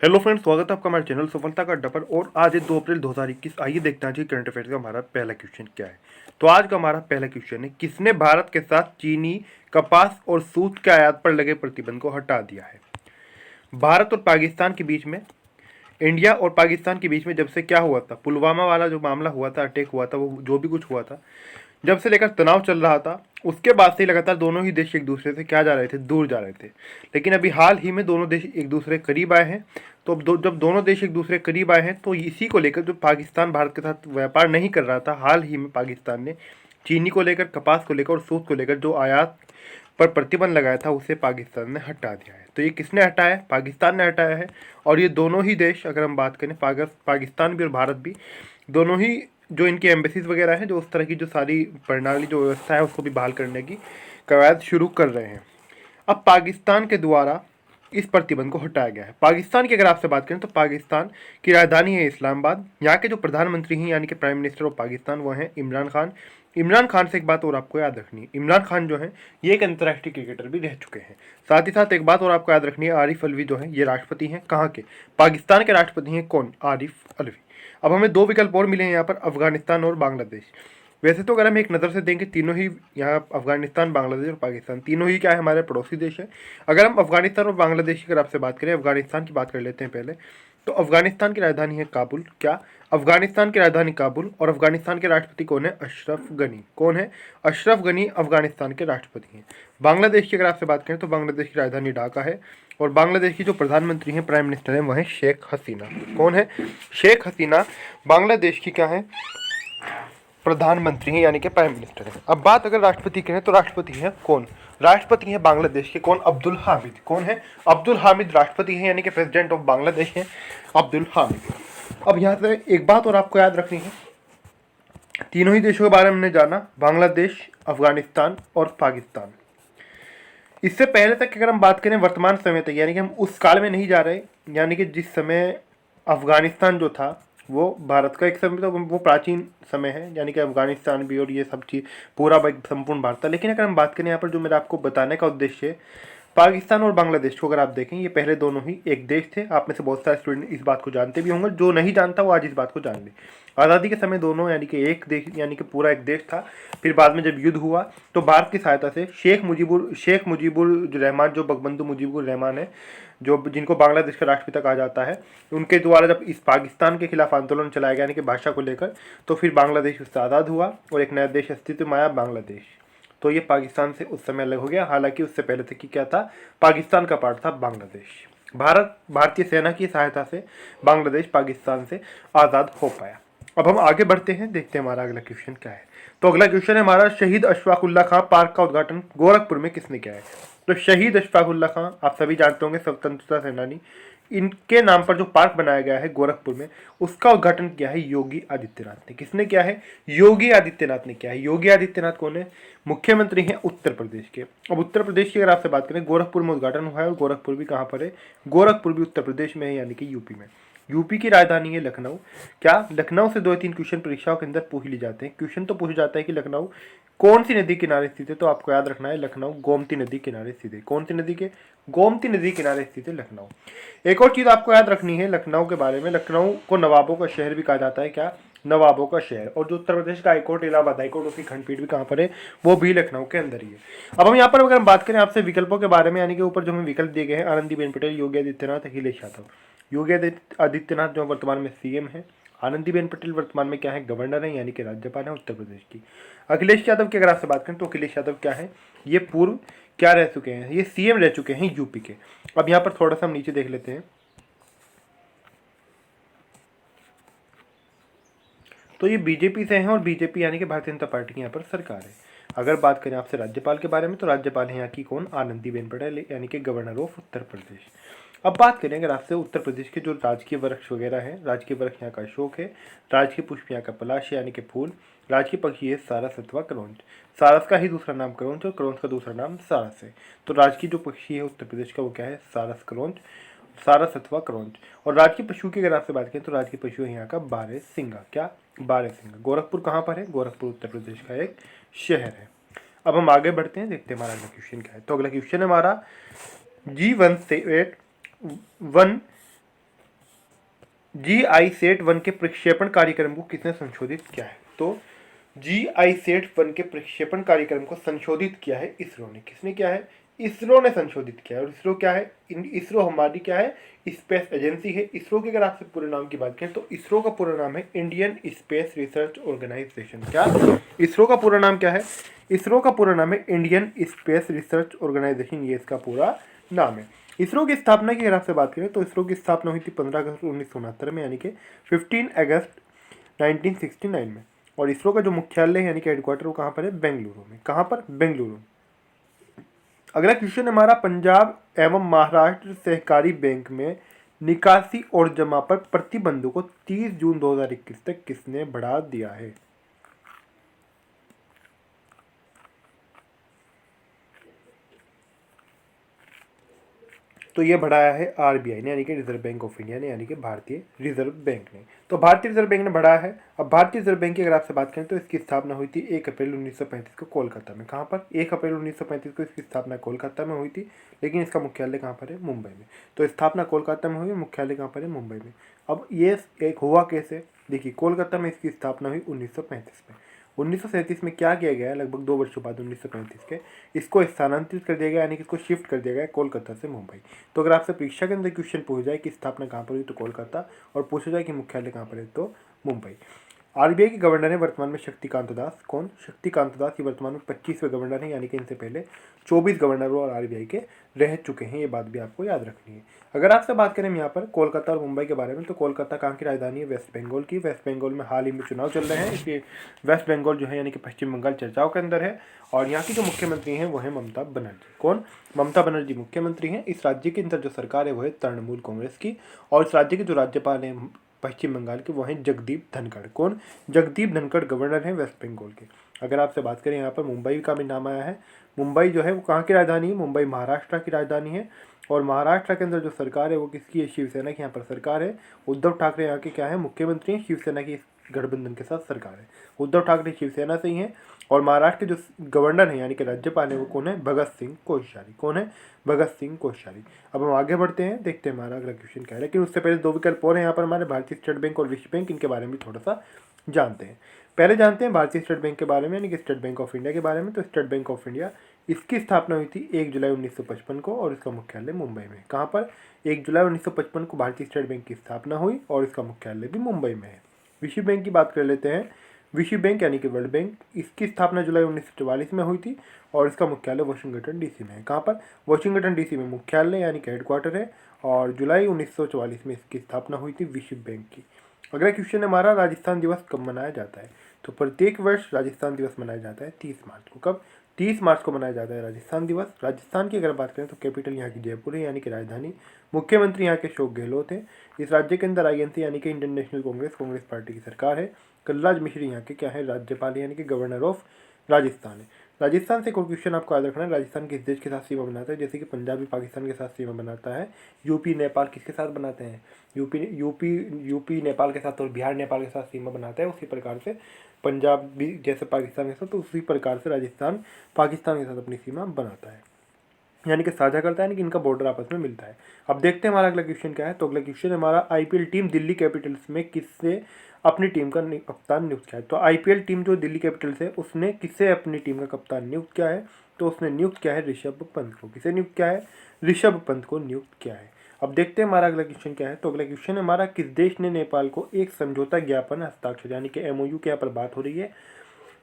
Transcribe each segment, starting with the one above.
Hello friends, स्वागत है आपका हमारे चैनल सफलता का अड्डा पर। और आज है 2 अप्रैल 2021। आइए देखते हैं आज करंट अफेयर्स का हमारा पहला क्वेश्चन क्या है। तो आज का हमारा पहला क्वेश्चन है, किसने भारत के साथ चीनी, कपास और सूत के आयात पर लगे प्रतिबंध को हटा दिया है। भारत और पाकिस्तान के बीच में, इंडिया और पाकिस्तान के बीच में जब से क्या हुआ था, पुलवामा वाला जो मामला हुआ था, अटैक हुआ था, वो जो भी कुछ हुआ था, जब से लेकर तनाव चल रहा था, उसके बाद से लगातार दोनों ही देश एक दूसरे से क्या जा रहे थे, दूर जा रहे थे। लेकिन अभी हाल ही में दोनों देश एक दूसरे के करीब आए हैं। तो अब जब दोनों देश एक दूसरे के करीब आए हैं, तो इसी को लेकर जो पाकिस्तान भारत के साथ व्यापार नहीं कर रहा था, हाल ही में पाकिस्तान ने चीनी को लेकर, कपास को लेकर और सूत को लेकर जो आयात पर प्रतिबंध लगाया था, उसे पाकिस्तान ने हटा दिया है। तो ये किसने हटाया है? पाकिस्तान ने हटाया है। और ये दोनों ही देश, अगर हम बात करें, पाकिस्तान भी और भारत भी, दोनों ही जो इनकी एम्बेसीज वगैरह हैं, जो उस तरह की जो सारी प्रणाली, जो व्यवस्था है, उसको भी बहाल करने की कवायद शुरू कर रहे हैं। अब पाकिस्तान के द्वारा इस प्रतिबंध को हटाया गया है। पाकिस्तान की अगर आपसे बात करें तो पाकिस्तान की राजधानी है इस्लामाबाद। यहाँ के जो प्रधानमंत्री हैं, यानी कि प्राइम मिनिस्टर ऑफ पाकिस्तान, वो हैं इमरान खान। इमरान खान से एक बात और आपको याद रखनी है, इमरान खान जो है ये एक अंतर्राष्ट्रीय क्रिकेटर भी रह चुके हैं। साथ ही साथ एक बात और आपको याद रखनी है, आरिफ अलवी जो है ये राष्ट्रपति हैं। कहाँ के? पाकिस्तान के राष्ट्रपति हैं। कौन? आरिफ अलवी। अब हमें दो विकल्प और मिले हैं यहाँ पर, अफगानिस्तान और बांग्लादेश। वैसे तो अगर हम एक नज़र से देंगे, तीनों ही यहाँ अफगानिस्तान, बांग्लादेश और पाकिस्तान, तीनों ही क्या है, हमारे पड़ोसी देश है। अगर हम अफगानिस्तान और बांग्लादेश की अगर आपसे बात करें, अफगानिस्तान की बात कर लेते हैं पहले। तो अफगानिस्तान की राजधानी है काबुल। क्या? अफगानिस्तान की राजधानी काबुल। और अफगानिस्तान के राष्ट्रपति कौन है? अशरफ गनी। कौन है? अशरफ गनी अफगानिस्तान के राष्ट्रपति हैं। बांग्लादेश की अगर आपसे बात करें तो बांग्लादेश की राजधानी ढाका है। और बांग्लादेश की जो प्रधानमंत्री हैं, प्राइम मिनिस्टर हैं, वह है शेख हसीना। कौन है? शेख हसीना बांग्लादेश की क्या है? प्रधानमंत्री हैं, यानी कि प्राइम मिनिस्टर है। अब बात अगर राष्ट्रपति करें तो राष्ट्रपति हैं कौन? राष्ट्रपति हैं बांग्लादेश के। कौन? अब्दुल हामिद। कौन है? अब्दुल हामिद राष्ट्रपति हैं, यानी कि प्रेसिडेंट ऑफ बांग्लादेश हैं अब्दुल हामिद। अब यहाँ से एक बात और आपको याद रखनी है, तीनों ही देशों के बारे में हमने जाना, बांग्लादेश, अफगानिस्तान और पाकिस्तान। इससे पहले तक अगर हम बात करें वर्तमान समय तक, यानी कि हम उस काल में नहीं जा रहे, यानी कि जिस समय अफगानिस्तान जो था वो भारत का एक समय, तो वो प्राचीन समय है, यानी कि अफगानिस्तान भी और ये सब चीज़ पूरा संपूर्ण भारत था। लेकिन अगर हम बात करें यहाँ पर, जो मेरा आपको बताने का उद्देश्य है, पाकिस्तान और बांग्लादेश को अगर आप देखें, ये पहले दोनों ही एक देश थे। आप में से बहुत सारे स्टूडेंट इस बात को जानते भी होंगे, जो नहीं जानता वो आज इस बात को जान ले। आज़ादी के समय दोनों, यानी कि एक देश, यानी कि पूरा एक देश था। फिर बाद में जब युद्ध हुआ तो भारत की सहायता से शेख मुजीबुर रहमान, जो बंगबंधु मुजीबुर रहमान है, जो जिनको बांग्लादेश का राष्ट्रपिता कहा जाता है, उनके द्वारा जब इस पाकिस्तान के खिलाफ आंदोलन चलाया गया, यानी कि भाषा को लेकर, तो फिर बांग्लादेश उससे आज़ाद हुआ और एक नया देश अस्तित्व में आया, बांग्लादेश। तो ये पाकिस्तान से उस समय अलग हो गया। हालांकि उससे पहले तक कि क्या था, पाकिस्तान का पार्ट था बांग्लादेश। भारतीय सेना की सहायता से बांग्लादेश पाकिस्तान से आज़ाद हो पाया। अब हम आगे बढ़ते हैं, देखते हैं हमारा अगला क्वेश्चन क्या है। तो अगला क्वेश्चन है हमारा, शहीद अशफाक उल्लाह खां पार्क का उद्घाटन गोरखपुर में किसने किया है? तो शहीद अशफाक उल्लाह खां आप सभी जानते होंगे, स्वतंत्रता सेनानी। इनके नाम पर जो पार्क बनाया गया है गोरखपुर में, उसका उद्घाटन किया है योगी आदित्यनाथ ने। किसने किया है? योगी आदित्यनाथ ने किया है। योगी आदित्यनाथ कौन है? मुख्यमंत्री हैं उत्तर प्रदेश के। अब उत्तर प्रदेश की अगर आपसे बात करें, गोरखपुर में उद्घाटन हुआ है। और गोरखपुर भी कहाँ पर है? गोरखपुर भी उत्तर प्रदेश में है, यानी कि यूपी में। यूपी की राजधानी है लखनऊ। क्या? लखनऊ से 2 या 3 क्वेश्चन परीक्षाओं के अंदर पूछ ली जाते हैं। क्वेश्चन तो पूछ जाता है कि लखनऊ कौन सी नदी किनारे स्थित है, तो आपको याद रखना है, लखनऊ गोमती नदी किनारे स्थित है। कौन सी नदी के? गोमती नदी किनारे स्थित है लखनऊ। एक और चीज आपको याद रखनी है लखनऊ के बारे में, लखनऊ को नवाबों का शहर भी कहा जाता है। क्या? नवाबों का शहर। और जो उत्तर प्रदेश का हाईकोर्ट, इलाहाबाद हाईकोर्ट, उसकी खंडपीठ भी कहाँ पर है? वो भी लखनऊ के अंदर ही है। अब हम यहाँ पर अगर हम बात करें आपसे विकल्पों के बारे में, यानी कि ऊपर जो हमें विकल्प दिए गए हैं, आनंदीबेन पटेल, योगी आदित्यनाथ, अखिलेश यादव। योगी आदित्यनाथ जो वर्तमान में सीएम है, आनंदीबेन पटेल वर्तमान में क्या है? गवर्नर है, यानी कि राज्यपाल है उत्तर प्रदेश की। अखिलेश यादव की अगर आपसे बात करें तो अखिलेश यादव क्या है? ये पूर्व क्या रह चुके हैं? ये सीएम रह चुके हैं यूपी के। अब यहाँ पर थोड़ा सा हम नीचे देख लेते हैं, तो ये बीजेपी से हैं और बीजेपी यानी कि भारतीय जनता पार्टी की यहाँ पर सरकार है। अगर बात करें आपसे राज्यपाल के बारे में, तो राज्यपाल है यहाँ की कौन? आनंदीबेन पटेल, यानी कि गवर्नर ऑफ उत्तर प्रदेश। अब बात करें अगर आपसे उत्तर प्रदेश के जो राजकीय वृक्ष वगैरह हैं, राजकीय वृक्ष यहाँ का अशोक है, राजकीय पुष्प यहाँ का पलाश है, यानी कि फूल। राजकीय पक्षी है सारस अथवा करौंज। सारस का ही दूसरा नाम करौंज और करौंज का दूसरा नाम सारस है। तो राजकीय जो पक्षी है उत्तर प्रदेश का वो क्या है? सारस करौंज, सारस अथवा करौंज। और राजकीय पशु की अगर आपसे बात करें तो राजकीय पशु है यहाँ का बारहसिंगा। क्या? बारहसिंगा। गोरखपुर कहाँ पर है? गोरखपुर उत्तर प्रदेश का एक शहर है। अब हम आगे बढ़ते हैं, देखते हैं हमारा अगला क्वेश्चन क्या है। तो अगला क्वेश्चन है हमारा, G178 GI-SAT-1 के प्रक्षेपण कार्यक्रम को किसने संशोधित किया है? तो GI-SAT-1 के प्रक्षेपण कार्यक्रम को संशोधित किया है इसरो ने। किसने किया है? इसरो ने संशोधित किया है। और इसरो क्या है? इसरो हमारी क्या है? स्पेस एजेंसी है। इसरो के अगर आपसे पूरे नाम की बात करें तो इसरो का पूरा नाम है इंडियन स्पेस रिसर्च ऑर्गेनाइजेशन। क्या इसरो का पूरा नाम क्या है? इसरो का पूरा नाम है इंडियन स्पेस रिसर्च ऑर्गेनाइजेशन, ये इसका पूरा नाम है। इसरो की स्थापना की अगर आपसे बात करें तो इसरो की स्थापना हुई थी 15 अगस्त 1969 में, यानी कि 15 अगस्त 1969 में। और इसरो का जो मुख्यालय यानी कि हेडक्वार्टर वो कहाँ पर है? बेंगलुरु में। कहाँ पर? बेंगलुरु। अगला क्वेश्चन हमारा, पंजाब एवं महाराष्ट्र सहकारी बैंक में निकासी और जमा पर प्रतिबंधों को 30 जून 2021 तक किसने बढ़ा दिया है? तो ये बढ़ाया है RBI ने, यानी कि रिजर्व बैंक ऑफ इंडिया ने, यानी कि भारतीय रिजर्व बैंक ने। तो भारतीय रिजर्व बैंक ने बढ़ाया है। अब भारतीय रिजर्व बैंक की अगर आपसे बात करें तो इसकी स्थापना हुई थी 1 अप्रैल 1935 को कोलकाता में। कहाँ पर? 1 अप्रैल 1935 को इसकी स्थापना कोलकाता में हुई थी, लेकिन इसका मुख्यालय कहाँ पर है? मुंबई में। तो स्थापना कोलकाता में हुई, मुख्यालय कहाँ पर है? मुंबई में। अब ये एक हुआ कैसे? देखिए, कोलकाता में इसकी स्थापना हुई 1935 में। 1937 में क्या किया गया है? लगभग 2 वर्षों बाद 1935 के इसको स्थानांतरित कर दिया गया, यानी कि इसको शिफ्ट कर दिया गया कोलकाता से मुंबई। तो अगर आपसे परीक्षा के अंदर क्वेश्चन पूछ जाए कि स्थापना कहाँ पर हुई तो कोलकाता, और पूछा जाए कि मुख्यालय कहाँ पर है तो मुंबई। RBI के गवर्नर है वर्तमान में शक्तिकांत दास। कौन? शक्तिकांत दास। ये वर्तमान में 25वें गवर्नर हैं, यानी कि इनसे पहले 24 गवर्नर और RBI के रह चुके हैं। ये बात भी आपको याद रखनी है। अगर आपसे बात करें यहाँ पर कोलकाता और मुंबई के बारे में, तो कोलकाता कहाँ की राजधानी है? वेस्ट बंगाल की। वेस्ट बंगाल में हाल ही में चुनाव चल रहे हैं, इसलिए वेस्ट बंगाल जो है यानी कि पश्चिम बंगाल चर्चाओं के अंदर है। और यहाँ की जो मुख्यमंत्री हैं वो है ममता बनर्जी। कौन? ममता बनर्जी मुख्यमंत्री हैं। इस राज्य के अंदर जो सरकार है वो है तृणमूल कांग्रेस की। और इस राज्य के जो राज्यपाल हैं पश्चिम बंगाल के वो हैं जगदीप धनखड़। कौन? जगदीप धनखड़ गवर्नर हैं वेस्ट बंगाल के। अगर आपसे बात करें यहाँ पर मुंबई का भी नाम आया है। मुंबई जो है वो कहाँ की राजधानी है? मुंबई महाराष्ट्र की राजधानी है। और महाराष्ट्र के अंदर जो सरकार है वो किसकी है? शिवसेना की यहाँ पर सरकार है। उद्धव ठाकरे यहाँ के क्या है? मुख्यमंत्री हैं। शिवसेना की गठबंधन के साथ सरकार है। उद्धव ठाकरे शिवसेना से ही हैं। और महाराष्ट्र के जो गवर्नर हैं यानी कि राज्यपाल है वो कौन है? भगत सिंह कोश्यारी। कौन है? भगत सिंह कोश्यारी। अब हम आगे बढ़ते हैं, देखते हैं हमारा अगला क्वेश्चन क्या है। लेकिन उससे पहले 2 विकल्प और हैं यहाँ पर हमारे, भारतीय स्टेट बैंक और विश्व बैंक। इनके बारे में थोड़ा सा जानते हैं। पहले जानते हैं भारतीय स्टेट बैंक के बारे में, यानी कि स्टेट बैंक ऑफ इंडिया के बारे में। तो स्टेट बैंक ऑफ इंडिया इसकी स्थापना हुई थी 1 जुलाई 1955 को, और इसका मुख्यालय मुंबई में। कहाँ पर? 1 जुलाई 1955 को भारतीय स्टेट बैंक की स्थापना हुई और इसका मुख्यालय भी मुंबई में है। विश्व बैंक की बात कर लेते हैं। विश्व बैंक यानी कि वर्ल्ड बैंक, इसकी स्थापना जुलाई 1944 में हुई थी और इसका मुख्यालय वाशिंगटन DC में है। कहाँ पर? वाशिंगटन DC में मुख्यालय यानी कि हेडक्वार्टर है। और जुलाई 1944 में इसकी स्थापना हुई थी विश्व बैंक की। अगला क्वेश्चन है हमारा, राजस्थान दिवस कब मनाया जाता है? तो प्रत्येक वर्ष राजस्थान दिवस मनाया जाता है 30 मार्च को। कब? 30 मार्च को मनाया जाता है राजस्थान दिवस। राजस्थान की अगर बात करें तो कैपिटल यहाँ की जयपुर है, यानी कि राजधानी। मुख्यमंत्री यहाँ के अशोक गहलोत हैं। इस राज्य के अंदर INC यानी कि इंडियन नेशनल कांग्रेस पार्टी की सरकार है। कलराज मिश्र यहाँ के क्या है? राज्यपाल यानी कि गवर्नर ऑफ राजस्थान है। राजस्थान से कोई क्वेश्चन आपको याद रखना है, राजस्थान किस देश के साथ सीमा बनाता है? जैसे कि पंजाब भी पाकिस्तान के साथ सीमा बनाता है। यूपी नेपाल किसके साथ बनाते हैं? यूपी नेपाल के साथ, और बिहार नेपाल के साथ सीमा बनाता है। उसी प्रकार से पंजाब भी जैसे पाकिस्तान के साथ, तो उसी प्रकार से राजस्थान पाकिस्तान के साथ अपनी सीमा बनाता है, यानी कि साझा करता है, यानी कि इनका बॉर्डर आपस में मिलता है। अब देखते हैं हमारा अगला क्वेश्चन क्या है। तो अगला क्वेश्चन हमारा, IPL टीम दिल्ली कैपिटल्स में किससे अपनी टीम का कप्तान नियुक्त किया है? तो IPL टीम जो दिल्ली कैपिटल्स है उसने किससे अपनी टीम का कप्तान नियुक्त किया है? तो उसने नियुक्त किया है ऋषभ पंत को। किसे नियुक्त किया है? ऋषभ पंत को नियुक्त किया है। अब देखते हैं हमारा अगला क्वेश्चन क्या है। तो अगला क्वेश्चन हमारा, किस देश ने नेपाल को एक समझौता ज्ञापन हस्ताक्षर यानी कि MOU की यहाँ पर बात हो रही है।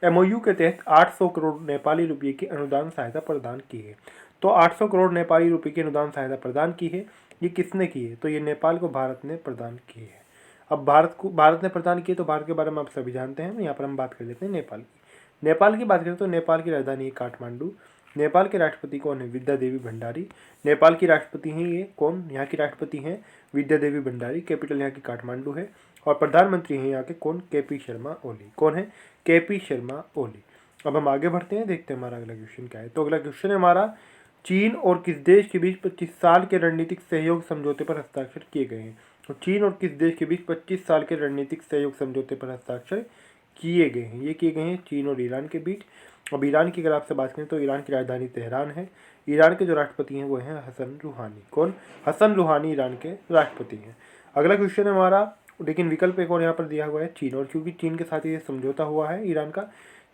MOU के तहत 800 करोड़ नेपाली रुपये की अनुदान सहायता प्रदान की है। तो 800 करोड़ नेपाली रुपये की अनुदान सहायता प्रदान की है। ये किसने की है? तो ये नेपाल को भारत ने प्रदान की है। अब भारत ने प्रदान की है तो भारत के बारे में आप सभी जानते हैं। यहाँ पर हम बात कर लेते हैं नेपाल की। नेपाल की बात करें तो नेपाल की राजधानी है काठमांडू। नेपाल के राष्ट्रपति कौन है? विद्या देवी भंडारी। नेपाल की राष्ट्रपति हैं ये कौन? यहाँ की राष्ट्रपति हैं विद्या देवी भंडारी। कैपिटल यहाँ की काठमांडू है। और प्रधानमंत्री हैं यहाँ के कौन? KP शर्मा ओली। कौन है? KP शर्मा ओली। अब हम आगे बढ़ते हैं, देखते हैं हमारा अगला क्वेश्चन क्या है। तो अगला क्वेश्चन है हमारा, चीन और किस देश के बीच 25 साल के रणनीतिक सहयोग समझौते पर हस्ताक्षर किए गए हैं? तो चीन और किस देश के बीच 25 साल के रणनीतिक सहयोग समझौते पर हस्ताक्षर किए गए हैं? ये किए गए हैं चीन और ईरान के बीच। अब ईरान की अगर आपसे बात करें तो ईरान की राजधानी तेहरान है। ईरान के जो राष्ट्रपति हैं वो हैं हसन रूहानी। कौन? हसन रूहानी ईरान के राष्ट्रपति हैं। अगला क्वेश्चन है हमारा, लेकिन विकल्प एक और यहाँ पर दिया हुआ है चीन, और क्योंकि चीन के साथ ये समझौता हुआ है ईरान का।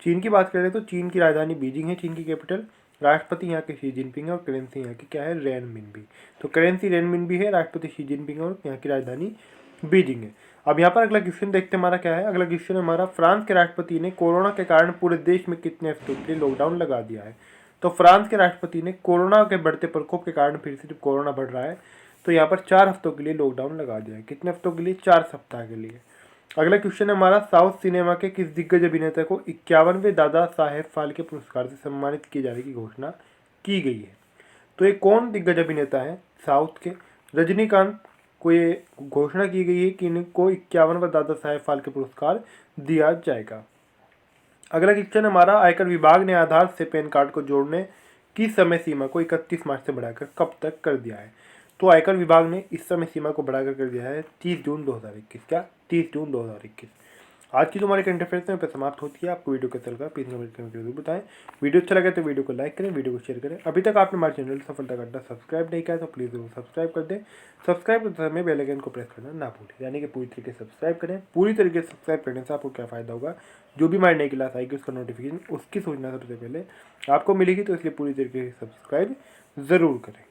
चीन की बात करें तो चीन की राजधानी बीजिंग है, चीन की कैपिटल। राष्ट्रपति यहाँ के शी जिनपिंग है और करेंसी यहाँ की क्या है, रेनमिनबी। तो करेंसी रेनमिनबी है, राष्ट्रपति शी जिनपिंग है और यहाँ की राजधानी बीजिंग है। अब यहाँ पर अगला क्वेश्चन देखते हैं हमारा क्या है। अगला क्वेश्चन है हमारा, फ्रांस के राष्ट्रपति ने कोरोना के कारण पूरे देश में कितने हफ्तों के लिए लॉकडाउन लगा दिया है। तो फ्रांस के राष्ट्रपति ने कोरोना के बढ़ते प्रकोप के कारण, फिर से जब कोरोना बढ़ रहा है तो यहाँ पर 4 हफ्तों के लिए लॉकडाउन लगा दिया है। कितने हफ्तों के लिए, 4 सप्ताह के लिए। अगला क्वेश्चन है हमारा, साउथ सिनेमा के किस दिग्गज अभिनेता को 51वें दादा साहेब फाल्के पुरस्कार से सम्मानित किए जाने की घोषणा की गई है। तो ये कौन दिग्गज अभिनेता है साउथ के, रजनीकांत को ये घोषणा की गई है कि इनको 51वां दादा साहेब फाल्के पुरस्कार दिया जाएगा। अगला क्वेश्चन हमारा, आयकर विभाग ने आधार से पैन कार्ड को जोड़ने की समय सीमा को 31 मार्च से बढ़ाकर कब तक कर दिया है। तो आयकर विभाग ने इस समय सीमा को बढ़ाकर कर दिया है 30 जून 2021। क्या, 30 जून 2021। आज की जो हमारी करंट अफेयर्स है पे समाप्त होती है। आपको वीडियो कैसा लगा प्लीज कमेंट करके जरूर बताएं। वीडियो अच्छा लगा तो वीडियो को लाइक करें, वीडियो को शेयर करें। अभी तक आपने हमारे चैनल सफलता करना सब्सक्राइब नहीं किया तो प्लीज़ जरूर सब्सक्राइब कर दें। सब्सक्राइब करते समय बेल आइकन को प्रेस करना ना भूलें, यानी कि पूरी तरीके से सब्सक्राइब करें। पूरी तरीके से सब्सक्राइब करने से आपको क्या फ़ायदा होगा, जो भी हमारी नई क्लास आएगी उसका नोटिफिकेशन, उसकी सूचना सबसे पहले आपको मिलेगी। तो इसलिए पूरी तरीके से सब्सक्राइब ज़रूर करें।